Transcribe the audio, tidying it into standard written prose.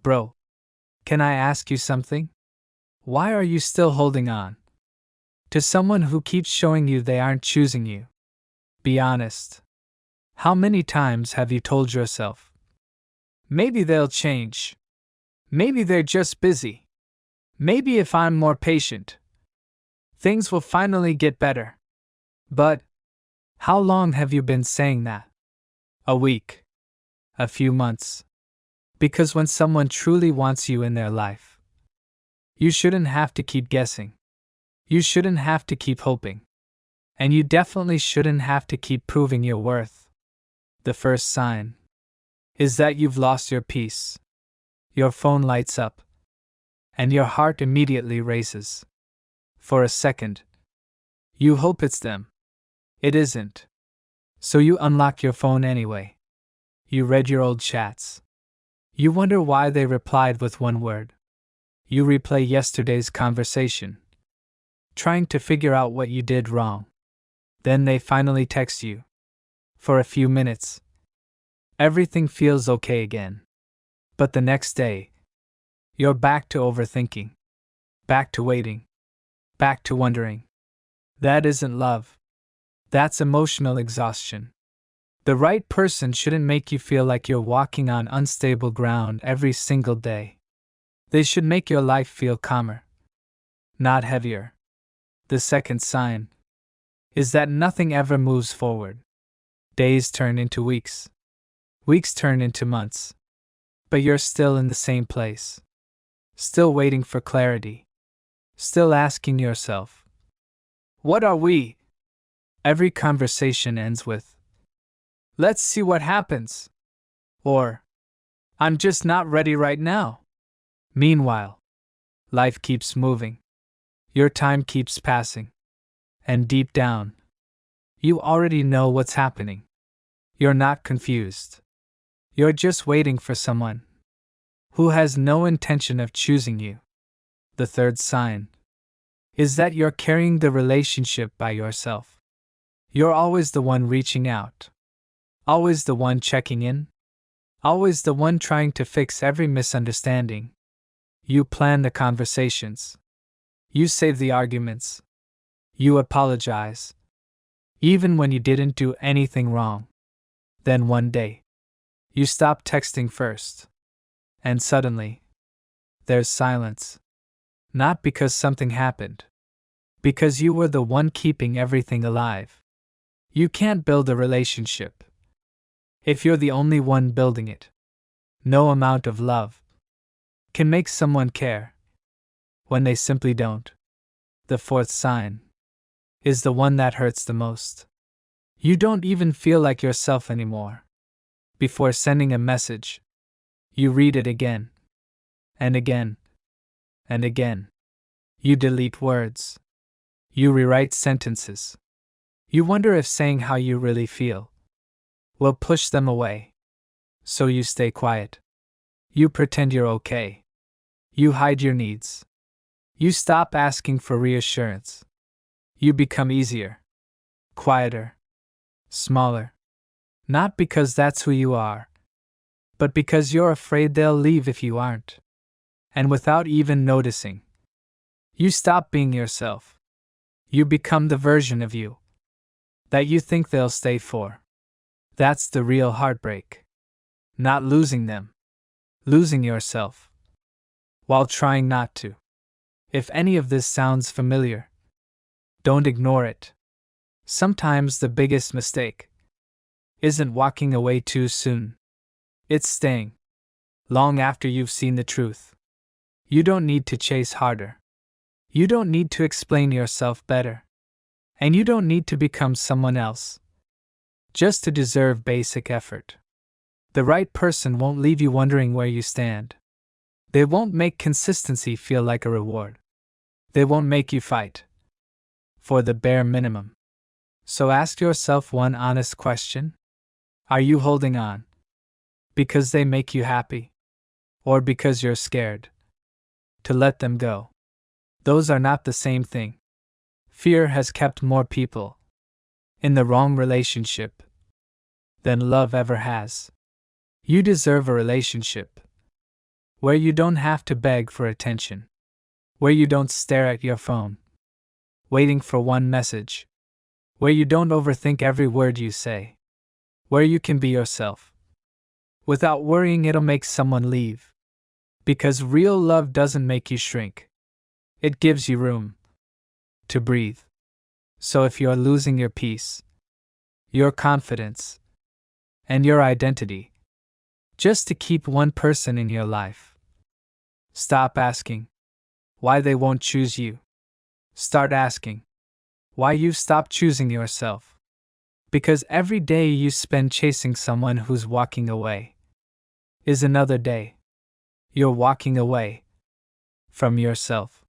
Bro, can I ask you something? Why are you still holding on to someone who keeps showing you they aren't choosing you? Be honest. How many times have you told yourself, maybe they'll change? Maybe they're just busy. Maybe if I'm more patient, things will finally get better. But how long have you been saying that? A week? A few months? Because when someone truly wants you in their life, you shouldn't have to keep guessing. You shouldn't have to keep hoping. And you definitely shouldn't have to keep proving your worth. The first sign is that you've lost your peace. Your phone lights up, and your heart immediately races. For a second, you hope it's them. It isn't. So you unlock your phone anyway. You read your old chats. You wonder why they replied with one word. You replay yesterday's conversation, trying to figure out what you did wrong. Then they finally text you. For a few minutes, everything feels okay again. But the next day, you're back to overthinking, back to waiting, back to wondering. That isn't love. That's emotional exhaustion. The right person shouldn't make you feel like you're walking on unstable ground every single day. They should make your life feel calmer, not heavier. The second sign is that nothing ever moves forward. Days turn into weeks. Weeks turn into months. But you're still in the same place. Still waiting for clarity. Still asking yourself, what are we? Every conversation ends with, let's see what happens. Or, I'm just not ready right now. Meanwhile, life keeps moving. Your time keeps passing. And deep down, you already know what's happening. You're not confused. You're just waiting for someone who has no intention of choosing you. The third sign is that you're carrying the relationship by yourself. You're always the one reaching out. Always the one checking in. Always the one trying to fix every misunderstanding. You plan the conversations. You save the arguments. You apologize. Even when you didn't do anything wrong. Then one day, you stop texting first. And suddenly, there's silence. Not because something happened. Because you were the one keeping everything alive. You can't build a relationship if you're the only one building it. No amount of love can make someone care when they simply don't. The fourth sign is the one that hurts the most. You don't even feel like yourself anymore. Before sending a message, you read it again, and again, and again. You delete words. You rewrite sentences. You wonder if saying how you really feel will push them away. So you stay quiet. You pretend you're okay. You hide your needs. You stop asking for reassurance. You become easier, quieter, smaller. Not because that's who you are, but because you're afraid they'll leave if you aren't. And without even noticing, you stop being yourself. You become the version of you that you think they'll stay for. That's the real heartbreak. Not losing them. Losing yourself. While trying not to. If any of this sounds familiar, don't ignore it. Sometimes the biggest mistake isn't walking away too soon. It's staying long after you've seen the truth. You don't need to chase harder. You don't need to explain yourself better. And you don't need to become someone else just to deserve basic effort. The right person won't leave you wondering where you stand. They won't make consistency feel like a reward. They won't make you fight for the bare minimum. So ask yourself one honest question. Are you holding on because they make you happy? Or because you're scared to let them go? Those are not the same thing. Fear has kept more people in the wrong relationship than love ever has. You deserve a relationship Where you don't have to beg for attention. Where you don't stare at your phone, waiting for one message. Where you don't overthink every word you say. Where you can be yourself, without worrying it'll make someone leave. Because real love doesn't make you shrink. It gives you room to breathe. So if you're losing your peace, your confidence, and your identity, just to keep one person in your life, stop asking why they won't choose you. Start asking why you've stopped choosing yourself. Because every day you spend chasing someone who's walking away is another day you're walking away from yourself.